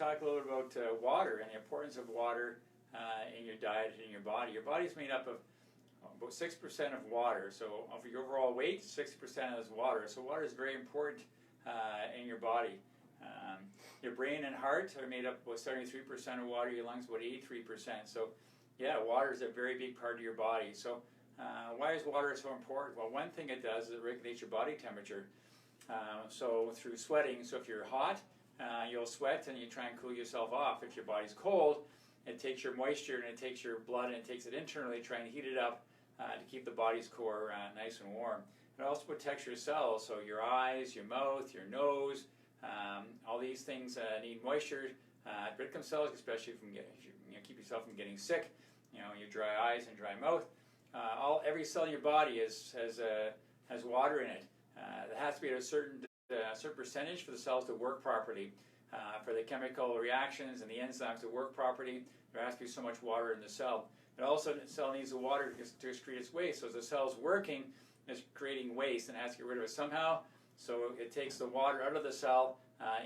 talk a little bit about water and the importance of water in your diet and in your body. Your body's made up of about 6% of water. So of your overall weight, 60% is water. So water is very important in your body. Your brain and heart are made up about 73% of water. Your lungs about 83%. So yeah, water is a very big part of your body. So why is water so important? Well, one thing it does is it regulates your body temperature. So through sweating, so if you're hot, you'll sweat and you try and cool yourself off. If your body's cold, it takes your moisture and it takes your blood and it takes it internally, trying to heat it up to keep the body's core nice and warm. It also protects your cells, so your eyes, your mouth, your nose, all these things need moisture to protect themselves, especially from keep yourself from getting sick. Your dry eyes and dry mouth. Every cell in your body has water in it. It has to be at a certain percentage for the cells to work properly. For the chemical reactions and the enzymes to work properly, there has to be so much water in the cell. But also the cell needs the water to excrete its waste. So as the cell's working, it's creating waste and has to get rid of it somehow. So it takes the water out of the cell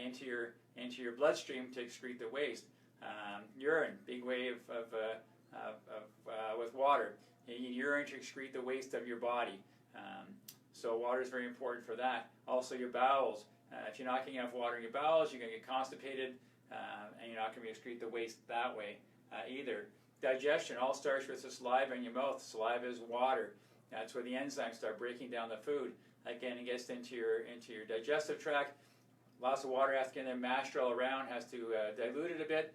into your bloodstream to excrete the waste. Urine, big way with water. You need urine to excrete the waste of your body. So water is very important for that. Also your bowels. If you're not getting enough water in your bowels, you're going to get constipated, and you're not going to excrete the waste that way either. Digestion all starts with the saliva in your mouth. Saliva is water. That's where the enzymes start breaking down the food. Again, it gets into your digestive tract. Lots of water has to get in there, mashed all around, has to dilute it a bit,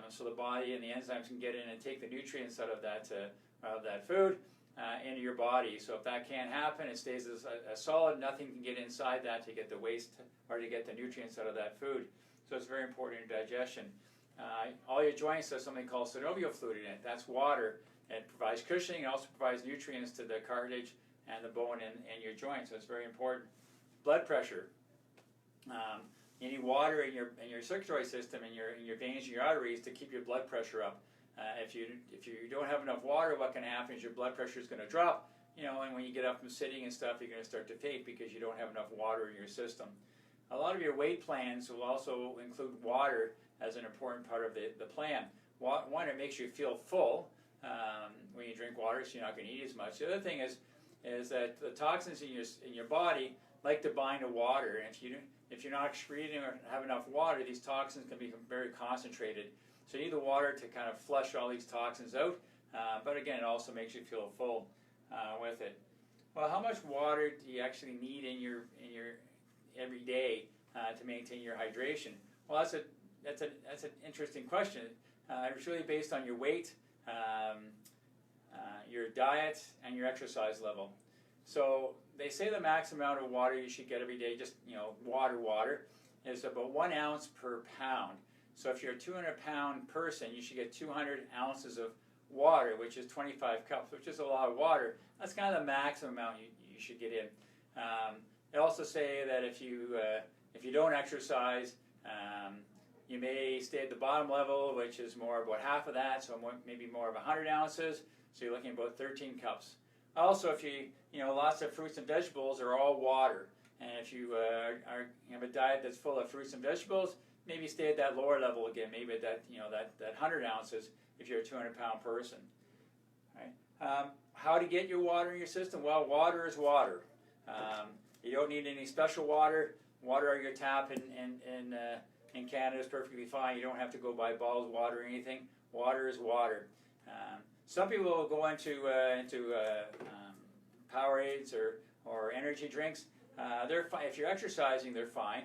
so the body and the enzymes can get in and take the nutrients out of that food into your body. So if that can't happen, it stays as a solid. Nothing can get inside that to get the waste or to get the nutrients out of that food. So it's very important in digestion. All your joints have something called synovial fluid in it. That's water. It provides cushioning. It also provides nutrients to the cartilage and the bone in your joints. So it's very important. Blood pressure. You need water in your circulatory system, in your veins and your arteries to keep your blood pressure up. If you don't have enough water, what can happen is your blood pressure is going to drop. And when you get up from sitting and stuff, you're going to start to faint because you don't have enough water in your system. A lot of your weight plans will also include water as an important part of the plan. One, it makes you feel full when you drink water, so you're not going to eat as much. The other thing is that the toxins in your body like to bind to water, and if you're not excreting or have enough water, these toxins can become very concentrated. So you need the water to kind of flush all these toxins out, but again, it also makes you feel full with it. Well, how much water do you actually need in your every day to maintain your hydration? Well, that's an interesting question. It's really based on your weight, your diet, and your exercise level. So they say the max amount of water you should get every day, just water, is about 1 ounce per pound. So if you're a 200-pound person, you should get 200 ounces of water, which is 25 cups, which is a lot of water. That's kind of the maximum amount you should get in. They also say that if you don't exercise, you may stay at the bottom level, which is more about half of that, so maybe more of 100 ounces. So you're looking at about 13 cups. Also, if lots of fruits and vegetables are all water, and if you have a diet that's full of fruits and vegetables, maybe stay at that lower level again, maybe at that 100 ounces if you're a 200-pound person. Right? How to get your water in your system? Well, water is water. You don't need any special water. Water out of your tap in Canada is perfectly fine. You don't have to go buy bottled water or anything. Water is water. Some people will go into Powerades or energy drinks. They're fine. If you're exercising, they're fine.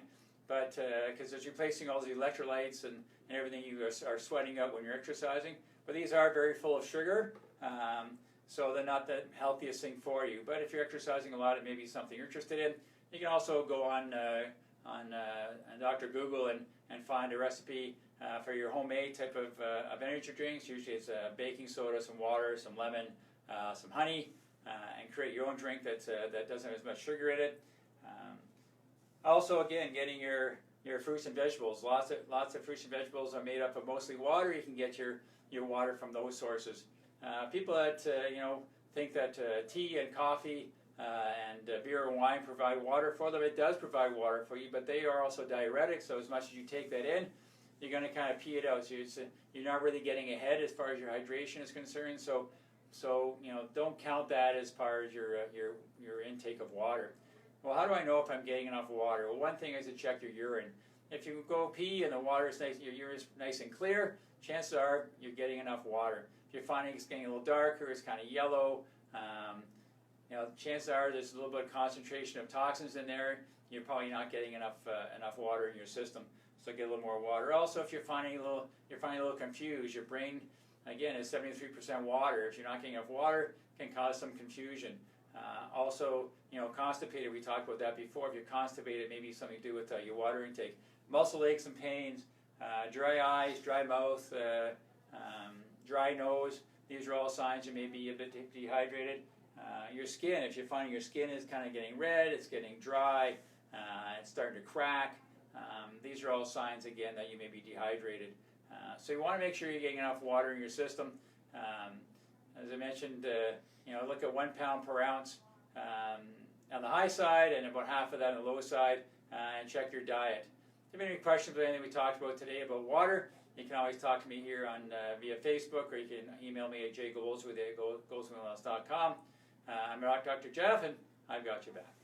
But because it's replacing all the electrolytes and everything you are sweating out when you're exercising. But these are very full of sugar, so they're not the healthiest thing for you. But if you're exercising a lot, it may be something you're interested in. You can also go on Dr. Google and find a recipe for your homemade type of energy drinks. Usually it's baking soda, some water, some lemon, some honey, and create your own drink that doesn't have as much sugar in it. Also, again, getting your fruits and vegetables. Lots of fruits and vegetables are made up of mostly water. You can get your water from those sources. People that think that tea and coffee and beer and wine provide water for them. It does provide water for you, but they are also diuretics. So as much as you take that in, you're going to kind of pee it out. So you're not really getting ahead as far as your hydration is concerned. So don't count that as far as your intake of water. Well, how do I know if I'm getting enough water? Well, one thing is to check your urine. If you go pee and the water is nice, your urine is nice and clear, chances are you're getting enough water. If you're finding it's getting a little darker, it's kind of yellow, chances are there's a little bit of concentration of toxins in there. You're probably not getting enough water in your system. So get a little more water. Also, if you're finding a little confused, your brain again is 73% water. If you're not getting enough water, it can cause some confusion. Also, constipated. We talked about that before. If you're constipated, maybe something to do with your water intake. Muscle aches and pains, dry eyes, dry mouth, dry nose. These are all signs you may be a bit dehydrated. Your skin, if you're finding your skin is kind of getting red, it's getting dry, it's starting to crack. These are all signs, again, that you may be dehydrated. So you want to make sure you're getting enough water in your system. As I mentioned, look at 1 pound per ounce on the high side and about half of that on the low side, and check your diet. If you have any questions about anything we talked about today about water, you can always talk to me here on via Facebook, or you can email me at jgoldsworth@goldsworthwellness.com. I'm Dr. Jeff, and I've got your back.